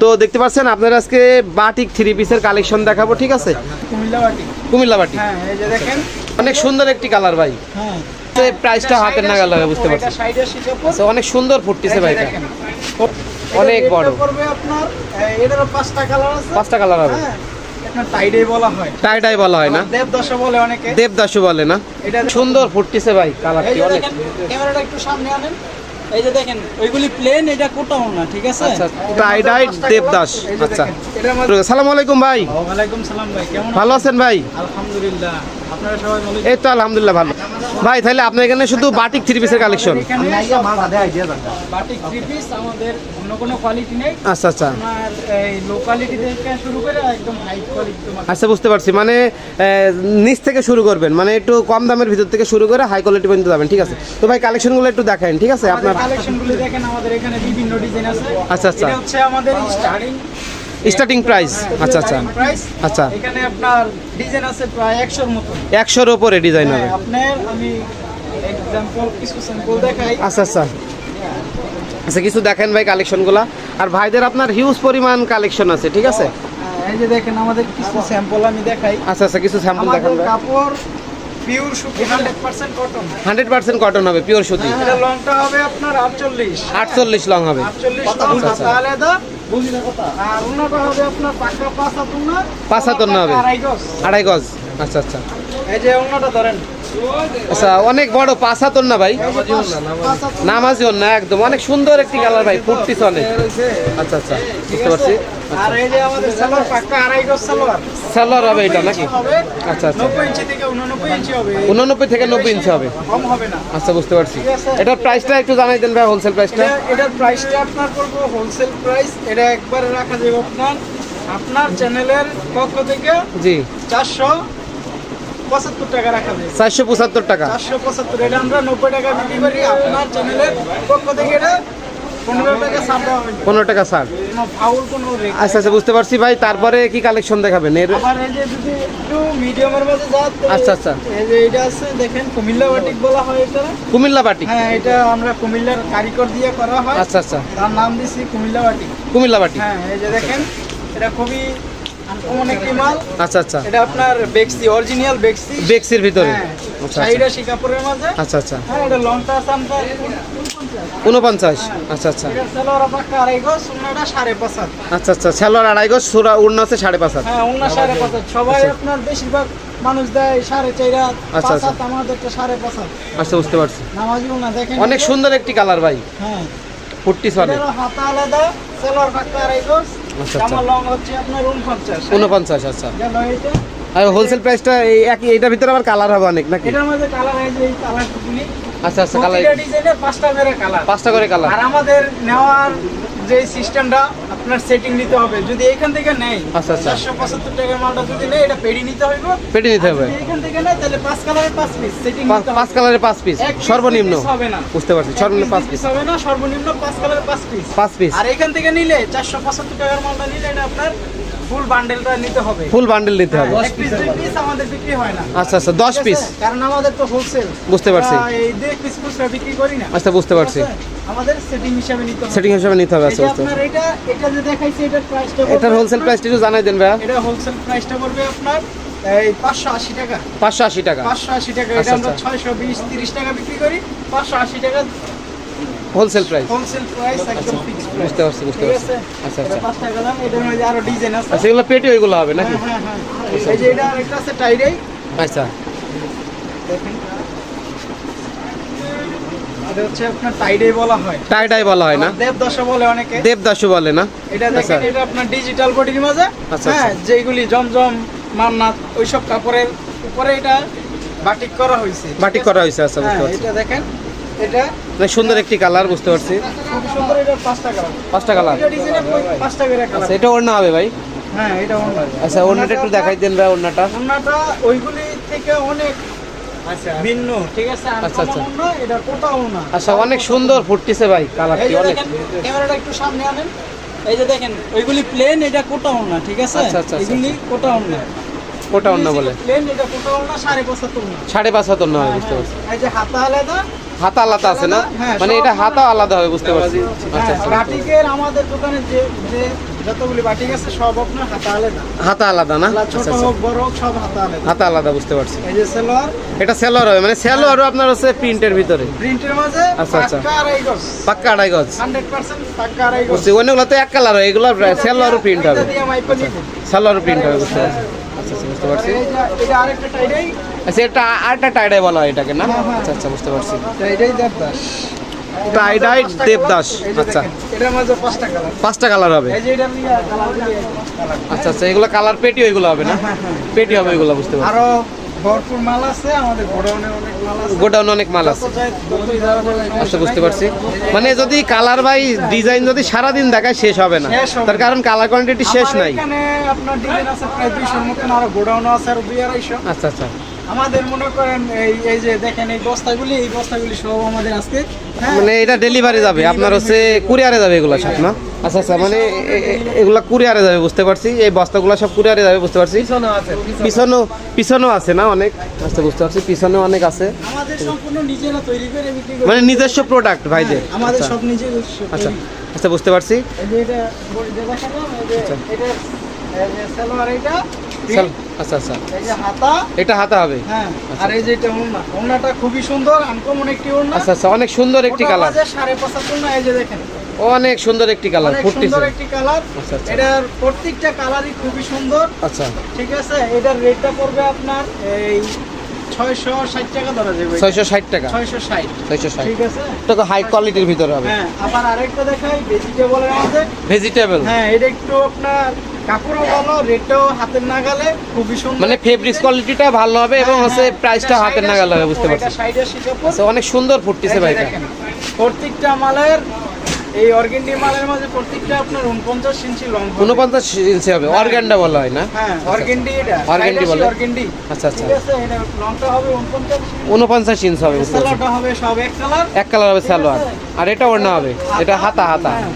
তো দেখতে পাচ্ছেন আপনারা আজকে বাটিক 3 পিসের কালেকশন দেখাবো, ঠিক আছে? কুমিল্লা বাটিক। হ্যাঁ, এই যে দেখেন অনেক সুন্দর একটি কালার ভাই। হ্যাঁ, এই প্রাইসটা হাতের নাগাল লাগে, বুঝতে পারছেন? এটা সাইডে শিকাপুর। আচ্ছা, অনেক সুন্দর ফুটতেছে ভাই, এটা দেখেন অনেক বড়। করবে আপনার এটারও 5টা কালার আছে। 5টা কালার হবে। হ্যাঁ, আপনার টাইডাই বলা হয়। টাইডাই বলা হয় না? দেবদাসও বলে অনেকে। দেবদাসও বলে না? এটা সুন্দর ফুটতেছে ভাই কালারটি অনেক। ক্যামেরাটা একটু সামনে আনেন। এই যে দেখেন ওইগুলি প্লেন, এটা কোটাও না, ঠিক আছে? আচ্ছা, টাইডাই দেবদাস। আচ্ছা, আসসালামু আলাইকুম ভাই। ওয়ালাইকুম সালাম ভাই, কেমন ভালো আছেন ভাই? আলহামদুলিল্লাহ, আপনারা সবাই ভালো? এই তো আলহামদুলিল্লাহ ভালো। ভাই তাহলে আপনার এখানে শুধু বাটিক 3 পিসের কালেকশন? বাটিক 3 পিস, আমাদের অন্য কোনো কোয়ালিটি নেই। আচ্ছা আচ্ছা, আপনার এই লো কোয়ালিটি থেকে শুরু করে একদম হাই কোয়ালিটি। আচ্ছা বুঝতে পারছি, মানে নিচ থেকে শুরু করবেন, মানে একটু কম দামের ভিতর থেকে শুরু করে হাই কোয়ালিটি পর্যন্ত যাবেন, ঠিক আছে? তো ভাই কালেকশনগুলো একটু দেখান, ঠিক আছে? আপনার কালেকশনগুলো দেখেন, আমাদের এখানে বিভিন্ন ডিজাইন আছে। আচ্ছা আচ্ছা, এটা হচ্ছে আমাদের স্টার্টিং প্রাইস। আচ্ছা আচ্ছা আচ্ছা, এখানে আপনার ডিজাইন আছে প্রায় 100 এর মতো। 100-এর উপরে ডিজাইন হবে। আপনার আমি एग्जांपल কিছু স্যাম্পল দেখাই। আচ্ছা আচ্ছা আচ্ছা, কিছু দেখেন ভাই কালেকশনগুলো। আর ভাইদের আপনার হিউজ পরিমাণ কালেকশন আছে, ঠিক আছে? এই যে দেখেন আমাদের কিছু স্যাম্পল আমি দেখাই। আচ্ছা আচ্ছা, কিছু স্যাম্পল দেখান ভাই। কাপড় পিওর সুতি 100% কটন। 100% কটন হবে, পিওর সুতি। এটা লংটা হবে আপনার 48 লং হবে। 48 তাহলে দা বুঝিনা কথা। আর ওনাটা হবে আপনার পাকা 5 হাত না হবে, 2.5 গজ। আচ্ছা আচ্ছা, এই যে ওনাটা ধরেন। আচ্ছা, অনেক বড় 5 হাত না ভাই? নামাজি না, একদম অনেক সুন্দর একটি কালার ভাই, ফুটতিছে অনেক। আচ্ছা আচ্ছা, বুঝতে পারছি। আর এই যে আমাদের সালোয়ার পাকা 2.5 গজ সালোয়ার। সালোয়ার হবে এটা নাকি? আচ্ছা আচ্ছা, 90 ইঞ্চি থেকে 89 ইঞ্চি হবে। 89 থেকে 90 ইঞ্চি হবে, কম হবে না। আচ্ছা বুঝতে পারছি। এটার প্রাইসটা একটু জানাই দেন ভাই, হোলসেল প্রাইসটা। এটার প্রাইসটা আপনার পড়বে হোলসেল প্রাইস, এটা একবারে রাখা যাবে আপনার চ্যানেলের পক্ষ থেকে। জি, 475 টাকা রাখা যাবে। 475 টাকা। 475, এটা আমরা 90 টাকা বিক্রি করি। আপনার চ্যানেলের পক্ষ থেকে এটা 15 টাকা ছাড় দেওয়া হবে। 15 টাকা ছাড়। ফাউল কোনো রেট। আচ্ছা আচ্ছা, বুঝতে পারছি ভাই। তারপরে কি কালেকশন দেখাবেন? আবার এই যে যদি একটু মিডিয়ামের মধ্যে যাচ্ছে। আচ্ছা আচ্ছা, এই যে এটা আছে দেখেন, কুমিল্লা বাটিক বলা হয় এটা। কুমিল্লা বাটিক? হ্যাঁ, এটা আমরা কুমিল্লার কারিগর দিয়ে করা হয়। আচ্ছা আচ্ছা, তার নাম দিছি কুমিল্লা বাটিক। কুমিল্লা বাটিক। হ্যাঁ, এই যে দেখেন, এটা খুবই আনকমন একটি মাল। আচ্ছা আচ্ছা, এটা আপনার বেক্সি, অরিজিনাল বেক্সি। বেক্সির ভিতরে? আচ্ছা, সাইডে শিকাপুরের মাঝে। আচ্ছা আচ্ছা, হ্যাঁ, এটা লংটা আছে আপনার 49। আচ্ছা আচ্ছা, এটা সালোয়ার পাকা 2.5 গজ, ওন্নাটা 5.5 হাত। আচ্ছা আচ্ছা, সালোয়ার 2.5 গজ, সুরা ওড়না আছে 5.5 হাত। হ্যাঁ, ওন্না 5.5 হাত। সবাই আপনার বেশিরভাগ মানুষ দেয় 4.5 হাত, 5 হাত, আমাদেরটা 5.5 হাত। আচ্ছা বুঝতে পারছি। নামাজি ওন্না দেখেন, অনেক সুন্দর একটি কালার ভাই। হ্যাঁ, ফুটতিছে অনেক। এর হাতা আলাদা, সালোয়ার পাকা 2.5 গজ। আচ্ছা, জামা লং হচ্ছে আপনার 49। 49। আচ্ছা, গেল এটা। আর হোলসেল প্রাইসটা এই একই, এটার ভিতরে আবার কালার হবে অনেক নাকি? এটার মধ্যে কালার আছে, এই কালারগুলি। আচ্ছা আচ্ছা, কালার প্রতিটা ডিজাইনের 5টা করে কালার। 5টা করে কালার। আর আমাদের নেওয়ার যে সিস্টেমটা আপনার সেটিং নিতে হবে। যদি এখান থেকে নেই, আচ্ছা আচ্ছা, 475 টাকার মালটা যদি নেই, এটা পেডি নিতে হবে। পেডি নিতে হবে। যদি এখান থেকে নেই, তাহলে 5 কালারের 5 পিস সেটিং নিতে হবে। 5 কালারের 5 পিস সর্বনিম্ন হবে না, বুঝতে পারছি। সর্বনিম্ন 5 পিস হবে না, সর্বনিম্ন 5 কালারের 5 পিস। 5 পিস। আর এখান থেকে নিলে 475 টাকার মালটা নিলে এটা আপনার ফুল বান্ডেলটা নিতে হবে। ফুল বান্ডেল নিতে হবে। 1 পিস 2 পিস আমাদের বিক্রি হয় না। আচ্ছা আচ্ছা, 10 পিস, কারণ আমাদের তো হোলসেল। বুঝতে পারছি। এই 2 পিস খুচরা বিক্রি করি না। আচ্ছা বুঝতে পারছি, আমাদের সেটিং হিসাবে নিতে হবে। সেটিং হিসাবে নিতে হবে। আচ্ছা, আপনার এটা যে দেখাইছি, এটার প্রাইসটা, এটার হোলসেল প্রাইসটা একটু জানাই দেন ভাই। এটা হোলসেল প্রাইসটা পড়বে আপনার এই 580 টাকা। 580 টাকা। 580 টাকা। এটা আমরা 620 30 টাকা বিক্রি করি। 580 টাকা হোলসেল প্রাইস। হোলসেল প্রাইস একদম ফিক্সড প্রাইস। বুঝতে পারছি, বুঝতে পারছি। আচ্ছা আচ্ছা, 5 টাকা দাম। এটার মধ্যে আরো ডিজাইন আছে। আচ্ছা, এগুলো পেটি ওইগুলো হবে নাকি? হ্যাঁ হ্যাঁ, এই যে এটা আরেকটা আছে টাইডাই। আচ্ছা, দেখেন, এটা হচ্ছে আপনার টাইডাই বলা হয়। টাইডাই বলা হয় না? দেবদাসও বলে অনেকে। দেবদাসও বলে না? এটা দেখেন, এটা আপনার ডিজিটাল বডির মাঝে। হ্যাঁ, যেগুলি জমজম, মান্নাত ওইসব কাপড়ের উপরে এটা বাটিক করা হয়েছে। বাটিক করা হয়েছে। আচ্ছা বুঝতে পারছি। এটা দেখেন, এটা অনেক সুন্দর একটি কালার, বুঝতে পারছি। খুব সুন্দর। এটা 5টা কালার। 5টা কালার। এটা ডিজাইনে 5টা করে কালার। আচ্ছা, এটা ওড়না হবে ভাই? হ্যাঁ, এটা ওড়না। আচ্ছা, ওড়নাটা একটু দেখাই দেন ভাই। ওড়নাটা ওইগুলি থেকে অনেক ভিন্ন, ঠিক আছে? আচ্ছা আচ্ছা, এটা কোটা ওড়না। আচ্ছা, অনেক সুন্দর ফুটতিছে ভাই কালারটি অনেক। ক্যামেরাটা একটু সামনে আনেন। এই যে দেখেন, ওইগুলি প্লেন, এটা কোটা ওড়না, ঠিক আছে? আচ্ছা আচ্ছা, এগুলি কোটা ওড়না। কোটা ওড়না বলে? প্লেন, এটা কোটা ওড়না 5.5 ওড়না। 5.5 হাত ওড়না হবে, বুঝতে পারছি। এই যে হাতা আলাদা, হাতা আলাদা আছে না? মানে এটা হাতা আলাদা হবে, বুঝতে পারছি। আচ্ছা আচ্ছা, বাটিকের আমাদের দোকানে যে যতগুলি বাটিক আছে সব আপনার হাতা আলাদা। হাতা আলাদা না? ছোট হোক বড় হোক সব হাতা আলাদা। হাতা আলাদা, বুঝতে পারছি। এই যে সেলোয়ার, এটা সেলোয়ার হবে, মানে সেলোয়ারও আপনার হচ্ছে প্রিন্টের ভিতরে, প্রিন্টের মাঝে আচ্ছা, আচ্ছা। পাক্কা আড়াই গজ, পাক্কা আড়াই গজ, 100% পাক্কা আড়াই গজ। বুঝছি। অন্যগুলো তো এক কালার হয়, এগুলো সেলোয়ারও প্রিন্ট হবে, এটা দিয়ে মাইপা নিব। সেলোয়ারও প্রিন্ট হবে, বুঝতে পারছি। আচ্ছা আচ্ছা, বুঝতে পারছি। এটা আরেকটা টাইডাই। আচ্ছা, এটা আরেকটা টাইডাই বলা হয় এটাকে না? আচ্ছা আচ্ছা, বুঝতে পারছি। Tie-dye Devdas, tie-dye Devdas. আচ্ছা, এটার মাঝে 5টা কালার, 5টা কালার হবে। এই যে এটা নিয়ে কালারগুলি কালার। আচ্ছা আচ্ছা, এগুলো কালার পেটি ওইগুলো হবে না? পেটি হবে এগুলো, বুঝতে পারছি। আরো ভরপুর মাল আছে আমাদের গোডাউনে, অনেক মাল আছে, গোডাউনে অনেক মাল আছে। যতই যাওয়া যাবে। আচ্ছা, বুঝতে পারছি। মানে যদি কালার বাই ডিজাইন যদি সারাদিন দেখায় শেষ হবে না, শেষ হবে তার কারণ কালার কোয়ান্টিটি শেষ আমার নাই। এখানে আপনার ডিজাইন আছে প্রায় 200 মতন, আর গোডাউন আছে আর 200-250। আচ্ছা আচ্ছা, আমাদের মনে করেন এই যে দেখেন এই বস্তাগুলি সব আমাদের আজকে, হ্যাঁ, মানে এটা ডেলিভারি যাবে আপনার হচ্ছে কুরিয়ারে যাবে এগুলো সব না? আচ্ছা আচ্ছা, মানে এগুলা কুরিয়ারে যাবে, বুঝতে পারছি। এই বস্তাগুলো সব কুরিয়ারে যাবে, বুঝতে পারছি। পিছনেও আছে না অনেক? আচ্ছা, বুঝতে পারছি, পিছনেও অনেক আছে। আমাদের সম্পূর্ণ নিজেরা তৈরি করে বিক্রি করি, মানে নিজস্ব প্রোডাক্ট ভাইদের? আমাদের আচ্ছা সব নিজের। আচ্ছা আচ্ছা, বুঝতে পারছি। এই যে এটা দেখালাম, এই যে এটা এই যে সালোয়ার, এটা আচ্ছা আচ্ছা, এই যে হাতা, এটা হাতা হবে। হ্যাঁ, আর এই যে এটা ওড়না, ওড়নাটা খুবই সুন্দর, আনকমন একটি ওড়না। আচ্ছা আচ্ছা, অনেক সুন্দর একটি কালার, 75.5 না, এই যে দেখেন অনেক সুন্দর একটি কালার অনেক ফুটতেছে। সুন্দর একটি কালার। আচ্ছা আচ্ছা, এটার প্রত্যেকটা কালারই খুবই সুন্দর, আচ্ছা। ঠিক আছে। এটার রেটটা পড়বে আপনার এই 660 টাকা ধরা যাবে। 660 টাকা, 660, 660। ঠিক আছে। এটা তো হাই কোয়ালিটির ভিতরে হবে। হ্যাঁ, আবার আরেকটা দেখাই ভেজিটেবলের মধ্যে। ভেজিটেবল, হ্যাঁ, এটা একটু আপনার কাপড়ও ভালো, রেটটাও হাতের নাগালে, খুবই সুন্দর। মানে ফেব্রিক্স কোয়ালিটিটা ভালো হবে এবং হচ্ছে প্রাইসটা হাতের নাগাল হবে, বুঝতে পারছি। এটা 60 কাপড়। আচ্ছা, অনেক সুন্দর ফুটতেছে ভাই এটা। দেখেন, প্রত্যেকটা মালের এই অর্গেন্ডি মালের মাঝে প্রত্যেকটা আপনার 49 ইঞ্চি লং, 49 ইঞ্চি হবে, অর্গানডা বলা হয় না? হ্যাঁ, অর্গেন্ডি, এটা অর্গেন্ডি বলে। অর্গেন্ডি, আচ্ছা আচ্ছা, ঠিক আছে। এটা লংটা হবে 49, 49 ইঞ্চি হবে, বুঝতে পারছি। সালোয়ারটা হবে সব এক কালার, এক কালার হবে সালোয়ার, আর এটা ওড়না হবে, এটা হাতা হাতা। হ্যাঁ।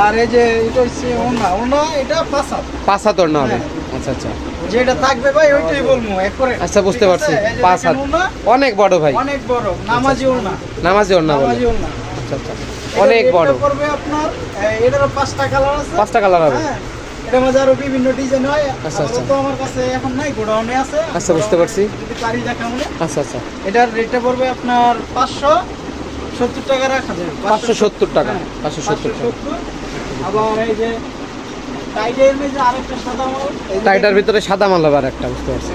আর এই যে এটা হচ্ছে ওড়না এটা 5 হাত, 5 হাত ওড়না হবে। আচ্ছা আচ্ছা, যেটা থাকবে ভাই ওইটাই বলবো একবারে। আচ্ছা, বুঝতে পারছি। 5 হাত, ওড়না অনেক বড় ভাই, অনেক বড়, নামাজি ওড়না, নামাজি ওড়না বলে। নামাজি ওড়না। আচ্ছা আচ্ছা, অনেক বড়। এটা পড়বে আপনার এটারও 5টা কালার আছে, 5টা কালার হবে। হ্যাঁ, এটার মধ্যে আরো বিভিন্ন ডিজাইন হয়। আচ্ছা, আচ্ছা। তো আমার কাছে এখন নাই, গোডাউনে আছে। আচ্ছা, বুঝতে পারছি। যদি পারি দেখাবো। আচ্ছা আচ্ছা, এটার রেটটা পড়বে আপনার 570 টাকা রাখা যাবে। 570 টাকা, হ্যাঁ, 570 টাকা। 570। আবার এই যে টাইডের মধ্যে আরেকটা সাদা মাল, এই যে টাইটার ভিতরে সাদা মাল হবে আর একটা, বুঝতে পারছি।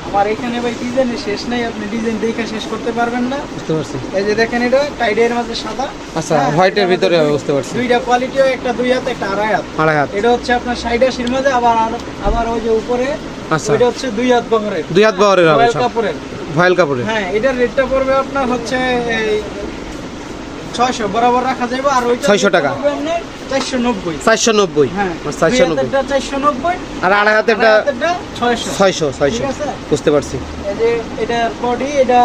আমার এখানে ভাই ডিজাইনের শেষ নাই, আপনি ডিজাইন দেখে শেষ করতে পারবেন না। বুঝতে পারছি। এই যে দেখেন, এটা টাইডের মাঝে সাদা, আচ্ছা, হ্যাঁ, হোয়াইটের ভিতরে হবে, বুঝতে পারছি। দুইটা কোয়ালিটিও, একটা 2 হাত, একটা 2.5 হাত। আড়াই হাত, এটা হচ্ছে আপনার 60-80 মধ্যে, আবার ওই যে উপরে আচ্ছা, ওইটা হচ্ছে 2 হাত বহরের, 2 হাত বহরের হবে রয়্যাল সব, কাপড়ের। ভয়েল কাপড়ে। হ্যাঁ, এটার রেটটা পড়বে আপনার হচ্ছে এই 600 বরাবর রাখা যাবে। আর ওইটা 600 টাকা, 490। 490, হ্যাঁ, 490। 490 আর আড়াই হাতেরটা 600, 600, ঠিক আছে। বুঝতে পারছি। এই যে এটার বডি, এটা